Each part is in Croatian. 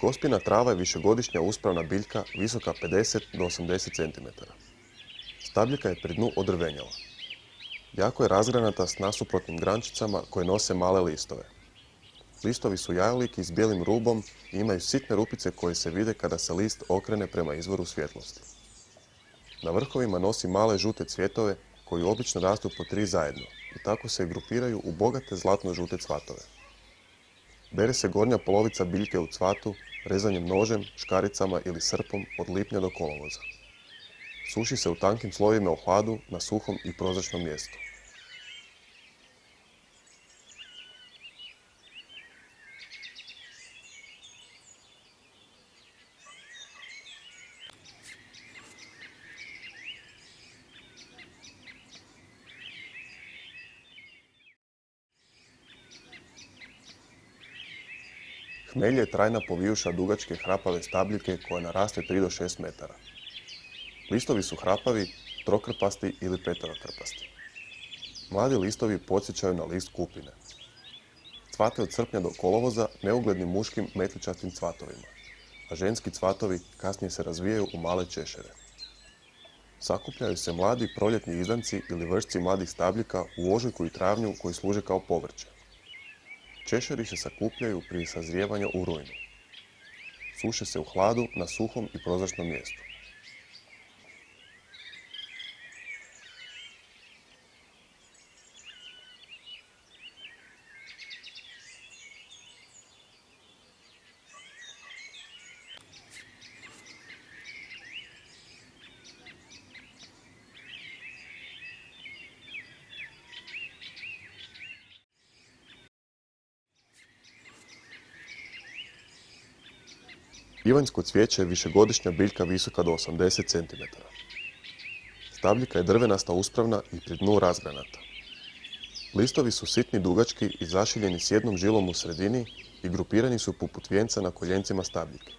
Gospina trava je višegodišnja uspravna biljka visoka 50 do 80 cm. Stabljika je pri dnu odrvenjala. Jako je razgranata s nasuprotnim grančicama koje nose male listove. Listovi su jajoliki s bijelim rubom i imaju sitne rupice koje se vide kada se list okrene prema izvoru svjetlosti. Na vrhovima nosi male žute cvjetove koji obično rastu po 3 zajedno i tako se grupiraju u bogate zlatno-žute cvatove. Bere se gornja polovica biljke u cvatu rezanjem nožem, škaricama ili srpom od lipnja do kolovoza. Suši se u tankim slojevima u hladu na suhom i prozračnom mjestu. Hmelj je trajna povijuša dugačke hrapave stabljike koja naraste 3 do 6 metara. Listovi su hrapavi, trokrpasti ili peterokrpasti. Mladi listovi podsjećaju na list kupine. Cvate od srpnja do kolovoza neuglednim muškim metličastim cvatovima, a ženski cvatovi kasnije se razvijaju u male češere. Sakupljaju se mladi proljetni izdanci ili vršci mladih stabljika u ožujku i travnju koji služe kao povrće. Češeri se sakupljaju prije sazrijevanja u rujnu. Suše se u hladu na suhom i prozračnom mjestu. Ivanjsko cvijeće je višegodišnja biljka visoka do 80 cm. Stabljika je drvenasta uspravna i pri dnu razgranata. Listovi su sitni dugački i zašiljeni s jednom žilom u sredini i grupirani su poput vijenca na koljencima stabljike.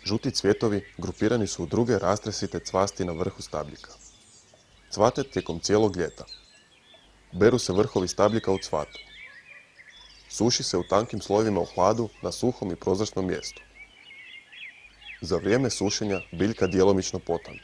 Žuti cvjetovi grupirani su u druge rastresite cvasti na vrhu stabljika. Cvate tijekom cijelog ljeta. Beru se vrhovi stabljika u cvatu. Suši se u tankim slojevima u hladu na suhom i prozračnom mjestu. Za vrijeme sušenja biljka djelomično potane.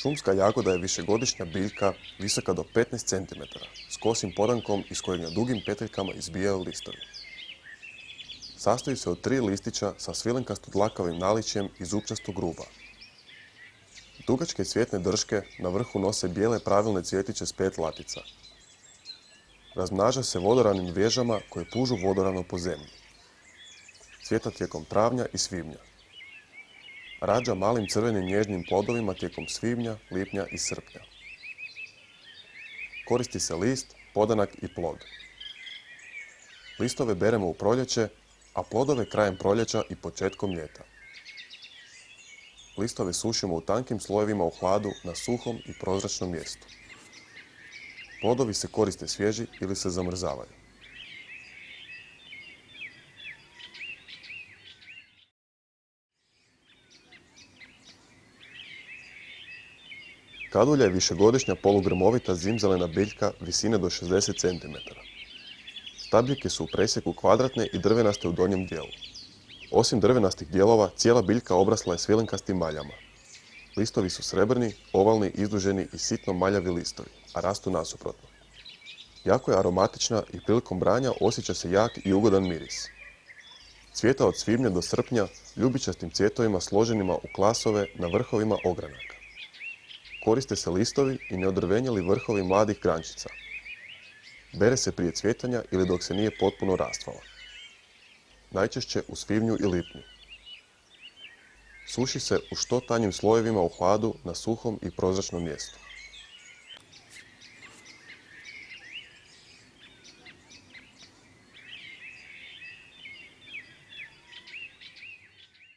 Šumska jagoda je višegodišnja biljka visoka do 15 cm s kosim podankom iz kojeg na dugim peteljkama izbijaju listovi. Sastoji se od 3 listića sa svilenkasto dlakavim naličjem i zupčastog gruba. Dugačke cvjetne drške na vrhu nose bijele pravilne cvjetiće s 5 latica. Razmnaža se vodoravnim vježama koje pužu vodorano po zemlji. Cvjeta tijekom travnja i svibnja. Rađa malim crvenim nježnim plodovima tijekom svibnja, lipnja i srpnja. Koristi se list, podanak i plod. Listove beremo u proljeće, a plodove krajem proljeća i početkom ljeta. Listove sušimo u tankim slojevima u hladu na suhom i prozračnom mjestu. Plodovi se koriste svježi ili se zamrzavaju. Kadulja je višegodišnja polugrmovita zimzelena biljka visine do 60 cm. Stabljike su u presjeku kvadratne i drvenaste u donjem dijelu. Osim drvenastih dijelova, cijela biljka obrasla je svilenkastim maljama. Listovi su srebrni, ovalni, izduženi i sitno maljavi listovi, a rastu nasuprotno. Jako je aromatična i prilikom branja osjeća se jak i ugodan miris. Cvjeta od svibnja do srpnja ljubičastim cvjetovima složenima u klasove na vrhovima ogranaka. Koriste se listovi i neodrvenjeli vrhovi mladih grančica. Bere se prije cvjetanja ili dok se nije potpuno rastvala. Najčešće u svibnju i lipnju. Suši se u što tanjim slojevima u hladu na suhom i prozračnom mjestu.